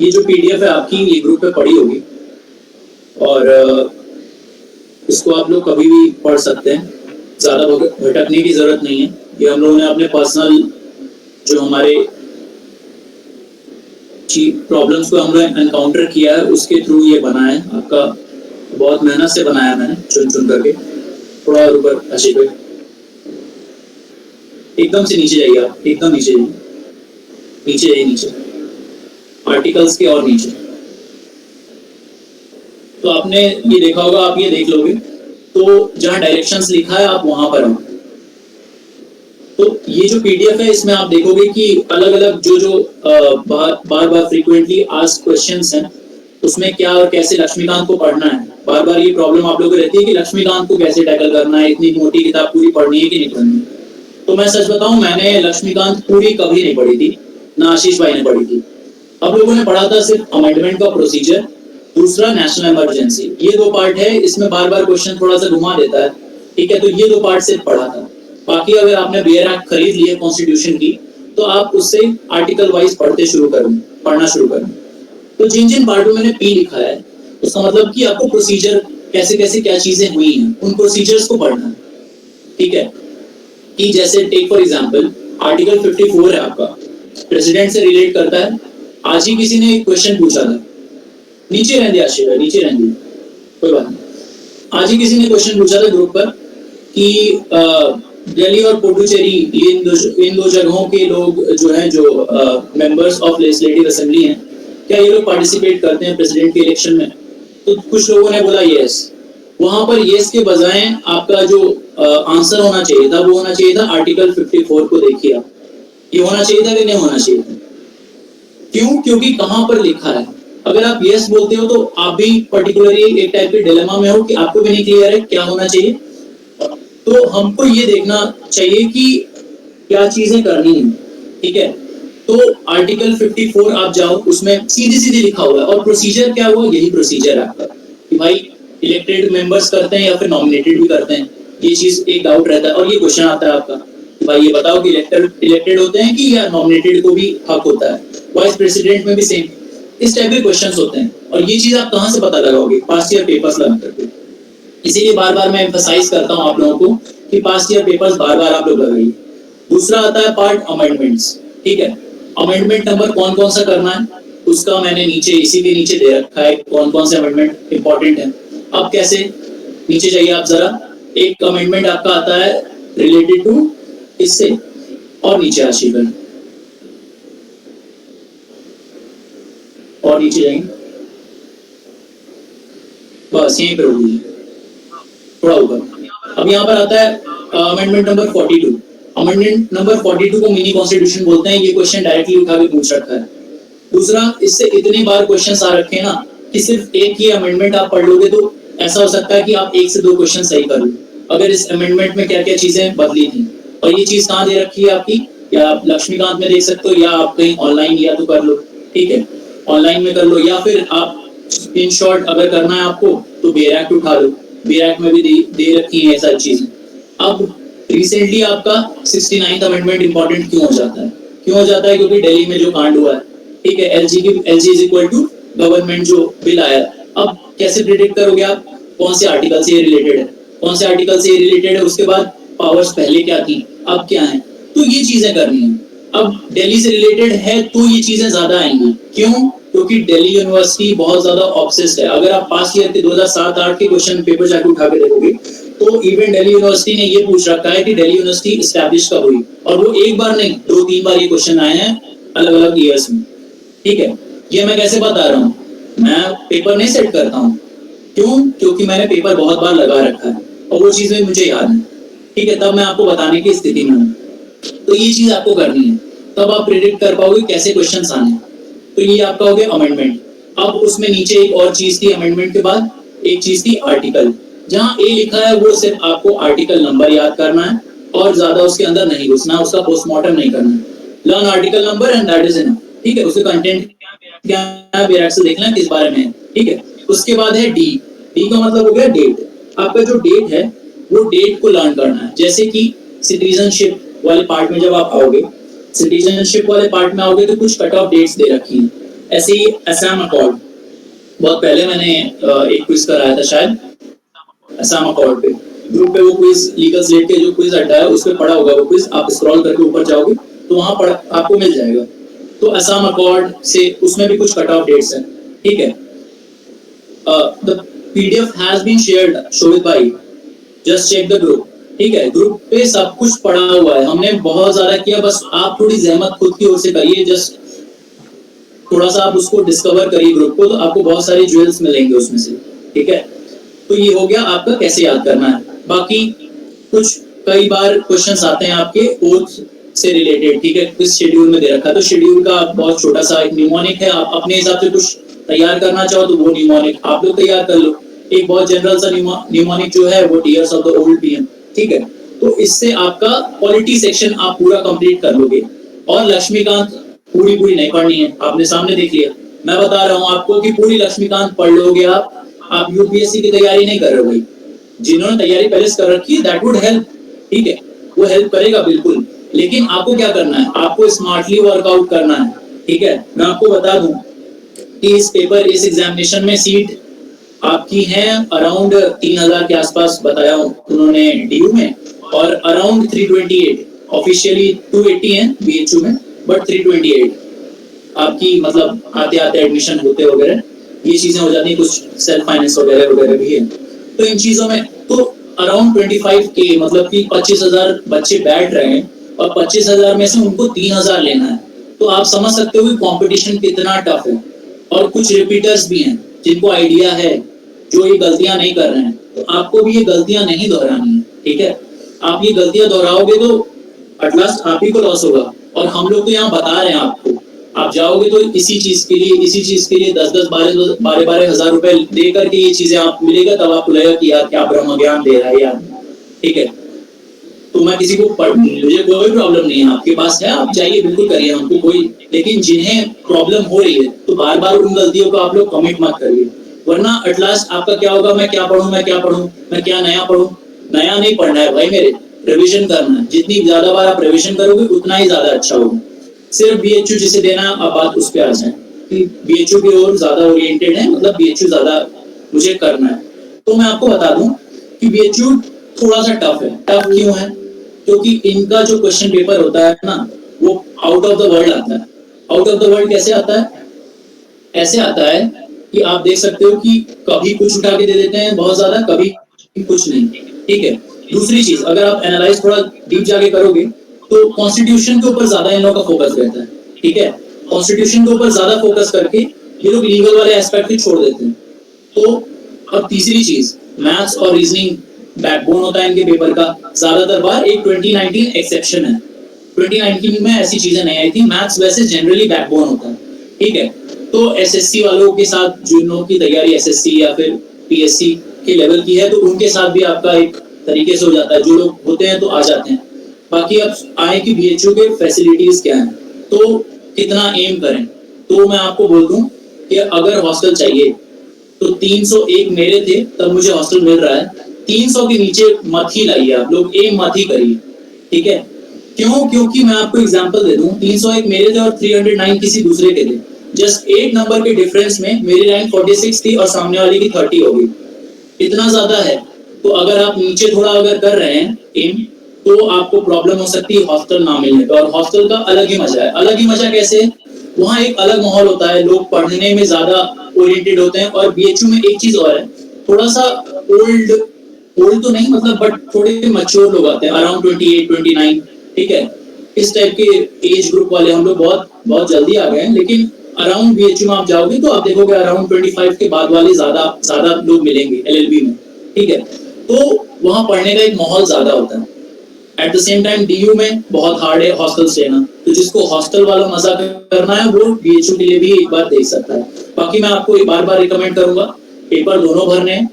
ये जो पीडीएफ है आपकी, ये ग्रुप पे पड़ी होगी और इसको आप लोग कभी भी पढ़ सकते हैं, ज़्यादा भटकने की ज़रूरत नहीं है। ये हम लोगों ने अपने पर्सनल जो हमारे प्रॉब्लम्स को हमने एनकाउंटर किया है उसके थ्रू ये बना है। आपका बहुत मेहनत से बनाया मैंने, चुन चुन करके। थोड़ा ऊपर अच्छे पे एकदम से नीचे जाइए, आप एकदम नीचे जाइए, नीचे जाइए, नीचे आर्टिकल्स के और नीचे। तो आपने ये देखा होगा, आप ये देख लोगे तो जहाँ डायरेक्शंस लिखा है आप वहां पर आओ। तो ये जो पीडीएफ है इसमें आप देखोगे कि अलग अलग जो बार बार फ्रीक्वेंटली आस्क्ड क्वेश्चंस हैं उसमें क्या और कैसे लक्ष्मीकांत को पढ़ना है। बार बार ये प्रॉब्लम आप लोगों को रहती है कि लक्ष्मीकांत को कैसे टैकल करना है, इतनी मोटी किताब पूरी पढ़नी है कि नहीं पढ़नी। तो मैं सच बताऊं, मैंने लक्ष्मीकांत पूरी कभी नहीं पढ़ी थी, ना आशीष भाई ने पढ़ी थी। अब लोगों ने पढ़ा था सिर्फ अमेंडमेंट का प्रोसीजर, दूसरा नेशनल इमरजेंसी। ये दो पार्ट है, इसमें बार बार क्वेश्चन थोड़ा सा घुमा देता है, ठीक है। तो ये दो पार्ट सिर्फ पढ़ा था। बाकी अगर आपने बेयर एक्ट खरीद लिया कॉन्स्टिट्यूशन की तो आप उससे आर्टिकल वाइज पढ़ना शुरू करें। तो जिन जिन पार्टों में मैंने पी लिखा है उसका मतलब कि आपको प्रोसीजर कैसे कैसे क्या चीजें हुई हैं उन प्रोसीजर्स को पढ़ना है, ठीक है। कि जैसे टेक फॉर एग्जांपल आर्टिकल 54 है आपका, प्रेसिडेंट से रिलेट करता है। आज ही किसी ने एक क्वेश्चन पूछा था, नीचे रहने दिया आशीष, नीचे रहने दिया, कोई बात नहीं। आज ही किसी ने क्वेश्चन पूछा था ग्रुप पर कि दिल्ली और पुडुचेरी इन दो जगहों के लोग जो हैं, जो मेंबर्स ऑफ लेजिस्लेटिव असेंबली हैं, क्या ये लोग पार्टिसिपेट करते हैं प्रेसिडेंट के इलेक्शन में? तो कुछ लोगों ने बोला यस। वहां पर यस के बजाय आपका जो आंसर होना चाहिए था वो होना चाहिए था आर्टिकल 54 को देखिए आप। ये होना चाहिए था कि नहीं होना चाहिए था? क्यों? क्योंकि कहां पर लिखा है। अगर आप यस बोलते हो तो आप भी पर्टिकुलरली एक टाइप के डिलेमा में हो कि आपको भी नहीं क्लियर है क्या होना चाहिए। तो हमको ये देखना चाहिए कि क्या चीजें करनी है, ठीक है। तो आर्टिकल 54 आप जाओ, उसमें सीधे सीधे लिखा हुआ है और प्रोसीजर क्या हुआ, यही प्रोसीजर है आपका कि भाई इलेक्टेड मेंबर्स करते हैं या फिर नॉमिनेटेड भी करते हैं। ये चीज एक डाउट रहता है और ये क्वेश्चन आता है आपका कि भाई ये बताओ कि इलेक्टेड होते हैं कि या नॉमिनेटेड को भी हक होता है। वाइस प्रेसिडेंट में भी सेम इस टाइप के क्वेश्चंस होते हैं और ये चीज आप कहां से पता लगाओगे? पास्ट ईयर पेपर्स लगा करके। इसीलिए बार बार मैं एम्फसाइज करता हूं आप लोगों को कि पास्ट ईयर पेपर्स बार बार आप लोग लगाइए। दूसरा आता है पार्ट अमेंडमेंट्स, ठीक है। अमेंडमेंट नंबर कौन कौन सा करना है उसका मैंने नीचे इसी के नीचे दे रखा है, कौन कौन से अमेंडमेंट इंपॉर्टेंट है। अब कैसे, नीचे जाइए आप जरा। एक अमेंडमेंट आपका आता है रिलेटेड टू इससे, और नीचे आशीर्वाद, और नीचे जाएंगे, बस यहीं पर होगी, थोड़ा ऊपर। अब यहाँ पर आता है अमेंडमेंट नंबर 42। अमेंडमेंट नंबर 42 को मिनी कॉन्स्टिट्यूशन बोलते हैं। ये क्वेश्चन डायरेक्टली उठा के पूछ रखा है। दूसरा, इससे इतने बार क्वेश्चन आ रखे हैं ना कि सिर्फ एक ही अमेंडमेंट आप पढ़ लोगे तो ऐसा हो सकता है कि आप 1 से 2 क्वेश्चन सही कर लो, अगर इस अमेंडमेंट में क्या क्या चीजें बदली थी। और ये चीज कहाँ दे रखी है आपकी, या आप लक्ष्मीकांत में देख सकते हो या आप कहीं ऑनलाइन या तो कर लो, ठीक है, ऑनलाइन में कर लो, या फिर आप इन शॉर्ट अगर करना है आपको तो बेयर एक्ट उठा लो, बेयर एक्ट में भी दे रखी है सारी चीजें। अब रिसेंटली आपका 69th अमेंडमेंट इंपॉर्टेंट क्यों हो जाता है? क्यों हो जाता है? क्योंकि दिल्ली में जो कांड हुआ है, ठीक है, LG is equal to government जो बिल आया। अब कैसे प्रेडिक्ट करोगे आप कौन से आर्टिकल से ये रिलेटेड है, कौन से आर्टिकल से ये रिलेटेड है, उसके बाद पावर्स पहले क्या थी अब क्या है, तो ये चीजें करनी है। अब दिल्ली से रिलेटेड है तो ये चीजें ज्यादा आएंगी। क्यों? क्योंकि दिल्ली यूनिवर्सिटी बहुत ज्यादा ऑब्सेस्ड है। अगर आप पास्ट ईयर के 2007-8 के क्वेश्चन पेपर जाके उठा के देखोगे तो इवन दिल्ली यूनिवर्सिटी ने ये पूछ रखा है कि दिल्ली यूनिवर्सिटी एस्टैब्लिश कब हुई, और वो एक बार नहीं 2-3 बार ये क्वेश्चन आए हैं अलग अलग ईयर्स में, ठीक है। ये मैं कैसे बता रहा हूँ? मैं पेपर नहीं सेट करता हूँ, क्यों? क्योंकि मैंने पेपर बहुत बार लगा रखा है और वो चीजें मुझे याद है, ठीक है, तब मैं आपको बताने की स्थिति में हूँ। तो ये चीज आपको करनी है, तब आप प्रेडिक्ट कर पाओगे कैसे क्वेश्चन आने। तो ये आपका हो गया अमेंडमेंट। अब उसमें नीचे एक और चीज थी अमेंडमेंट के बाद, एक चीज थी आर्टिकल। जहां ए लिखा है वो सिर्फ आपको आर्टिकल नंबर याद करना है और ज्यादा उसके अंदर नहीं घुसना, उसका पोस्टमार्टम नहीं करना है। Learn article number and that is enough, ठीक है। उसके कंटेंट क्या है बेयर से देखना किस बारे में, ठीक है। उसके बाद है डी। डी का मतलब हो गया डेट। आपका जो डेट है वो डेट को लर्न करना है। जैसे कि सिटीजनशिप वाले पार्ट में जब आप आओगे, सिटीजनशिप वाले पार्ट में आओगे तो कुछ कट ऑफ डेट्स दे रखी हैं, ऐसे ही असम अकॉर्ड, बहुत पहले मैंने एक क्विज कराया था शायद असम अकॉर्ड पे, ग्रुप पे वो क्विज लीगल स्लेट के जो क्विज अड्डा है उस पे पड़ा होगा वो क्विज, आप स्क्रॉल करके ऊपर जाओगे तो वहां पढ़ आपको मिल जाएगा। तो असम अकॉर्ड से उसमें भी कुछ कट ऑफ डेट्स हैं, ठीक है। The PDF has been shared Shobhit भाई, जस्ट चेक द ग्रुप, ठीक है। ग्रुप पे सब कुछ पड़ा हुआ है, हमने बहुत ज्यादा किया, बस आप थोड़ी जहमत खुद की ओर से करिए, जस्ट थोड़ा सा आप उसको डिस्कवर करिए ग्रुप को, तो आपको बहुत सारी ज्वेल्स मिलेंगे उसमें से, ठीक है। तो ये हो गया आपका कैसे याद करना है। बाकी कुछ कई बार क्वेश्चंस आते हैं आपके ओथ से रिलेटेड, ठीक है, किस शेड्यूल में दे रखा है, तो शेड्यूल का बहुत छोटा सा एक निमोनिक है, आप अपने हिसाब से कुछ तैयार करना चाहो तो वो निमोनिक आप लोग तैयार कर लो। एक बहुत जनरल सा निमोनिक जो है वो tears of the old PM, ठीक है। तो इससे आपका पॉलिटी सेक्शन आप पूरा कंप्लीट कर लोगे। और लक्ष्मीकांत पूरी नहीं पढ़नी है, आपने सामने देख लिया, मैं बता रहा हूँ आपको कि पूरी लक्ष्मीकांत पढ़ लोगे आप यूपीएससी की तैयारी नहीं कर रहे हो भाई, जिन्होंने तैयारी पहले से कर रखी है दैट वुड हेल्प, ठीक है, वो हेल्प करेगा बिल्कुल। लेकिन आपको क्या करना है, आपको स्मार्टली वर्कआउट करना है, ठीक है। मैं आपको बता दूं कि इस पेपर इस एग्जामिनेशन में सीट आपकी है अराउंड 3000 के आसपास बताया उन्होंने डीयू में, और अराउंड 328 ऑफिशियली 280 है बीएचयू में, बट 328 आपकी मतलब आते आते एडमिशन होते वगैरह ये चीजें हो जाती हैं, कुछ सेल्फ फाइनेंस वगैरह वगैरह भी है। तो इन चीजों में तो अराउंड 25K मतलब कि 25,000 बच्चे बैठ रहे हैं और 25,000 में से उनको 3,000 लेना है, तो आप समझ सकते हो कि कंपटीशन कितना टफ है। और कुछ रिपीटर्स भी हैं जिनको आइडिया है, जो ये गलतियां नहीं कर रहे हैं, तो आपको भी ये गलतियां नहीं दोहरानी है, ठीक है। आप ये गलतियां दोहराओगे तो एट लास्ट आप ही को लॉस होगा। और हम लोग तो यहाँ बता रहे हैं आपको, आप जाओगे तो इसी चीज के लिए 10-10 12 हजार रुपए दे करके ये चीजें आप मिलेगा, तब आपको लगेगा कि यार क्या ब्रह्म ज्ञान दे रहा है यार, ठीक है। तो मैं किसी को मुझे कोई प्रॉब्लम नहीं है, आपके पास है आप जाइए बिल्कुल करिए, हमको कोई, लेकिन जिन्हें प्रॉब्लम हो रही है तो बार बार उन गलतियों को आप लोग कमिट मत करिए, वरना एट लास्ट आपका क्या होगा, मैं क्या नया पढ़ूं, नया नहीं पढ़ना है भाई मेरे, रिविजन करना है। जितनी ज्यादा बार आप रिविजन करोगे उतना ही ज्यादा अच्छा होगा। सिर्फ बीएचयू जिसे देना है, आप बात उस पे आ जाए कि बीएचयू की ओर ज्यादा ओरिएंटेड है, मतलब बीएचयू ज्यादा मुझे करना है। तो मैं आपको बता दूं कि बीएचयू थोड़ा सा टफ है। टफ क्यों है? क्योंकि इनका जो क्वेश्चन पेपर होता है ना, वो आउट ऑफ द वर्ल्ड आता है। आउट ऑफ द वर्ल्ड कैसे आता है? ऐसे आता है कि आप देख सकते हो कि कभी कुछ उठा के दे देते हैं बहुत ज्यादा, कभी कुछ नहीं, ठीक है। दूसरी चीज, अगर आप एनालाइज थोड़ा डीप जाके करोगे तो कॉन्स्टिट्यूशन के ऊपर ज्यादा इन लोगों का फोकस रहता है, ठीक है। कॉन्स्टिट्यूशन के ऊपर ज्यादा फोकस करके ये लोग लीगल वाले एस्पेक्ट को छोड़ देते हैं। तो अब तीसरी चीज, मैथ्स और रीजनिंग बैकबोन होता है इनके पेपर का ज्यादातर बार। एक 2019 एक्सेप्शन है, 2019 में ऐसी चीजें नहीं आई थी, मैथ्स वैसे जनरली बैकबोन होता है, ठीक है। तो एसएससी वालों के साथ जिन लोगों की तैयारी एसएससी या फिर पीएससी के लेवल की है, तो उनके साथ भी आपका एक तरीके से हो जाता है, जो लोग होते हैं तो आ जाते हैं। बाकी अब आए कि बीएचयू के फैसिलिटीज क्या हैं, तो कितना एम करें। तो मैं आपको बोल दूं कि अगर हॉस्टल चाहिए तो 301 मेरे थे तब मुझे हॉस्टल मिल रहा है, 300 के नीचे मत ही लाइए, आप लोग एम मत ही करिए, ठीक है। क्यों? क्योंकि मैं आपको एग्जांपल दे दूं, 301 मेरे थे और 309 किसी दूसरे के थे, जस्ट 8 नंबर के डिफरेंस में मेरी रैंक 46 थी और सामने वाले की 30 हो गई, इतना ज्यादा है। तो अगर आप नीचे थोड़ा अगर कर रहे हैं एम, तो आपको प्रॉब्लम हो सकती है हॉस्टल ना मिलने का। और हॉस्टल का अलग ही मजा है। अलग ही मजा कैसे? वहाँ एक अलग माहौल होता है, लोग पढ़ने में ज्यादा ओरिएंटेड होते हैं। और बीएचयू में एक चीज और है, थोड़ा सा ओल्ड तो नहीं मतलब, बट थोड़े मैच्योर लोग आते हैं, अराउंड 28-29, ठीक है। इस टाइप के एज ग्रुप वाले हम लोग बहुत जल्दी आ गए हैं। लेकिन अराउंड बीएचयू में आप जाओगे तो आप देखोगे अराउंड 25 के बाद वाले ज्यादा लोग मिलेंगे एलएलबी में, ठीक है। तो वहाँ पढ़ने का एक माहौल ज्यादा होता है। At the same time DU में बहुत हार्ड है हॉस्टल्स लेना, तो जिसको हॉस्टल वाला मजा करना है वो बीएचयू के लिए भी एक बार देख सकता है। बाकी मैं आपको बार रिकमेंड करूंगा पेपर दोनों भरने हैं।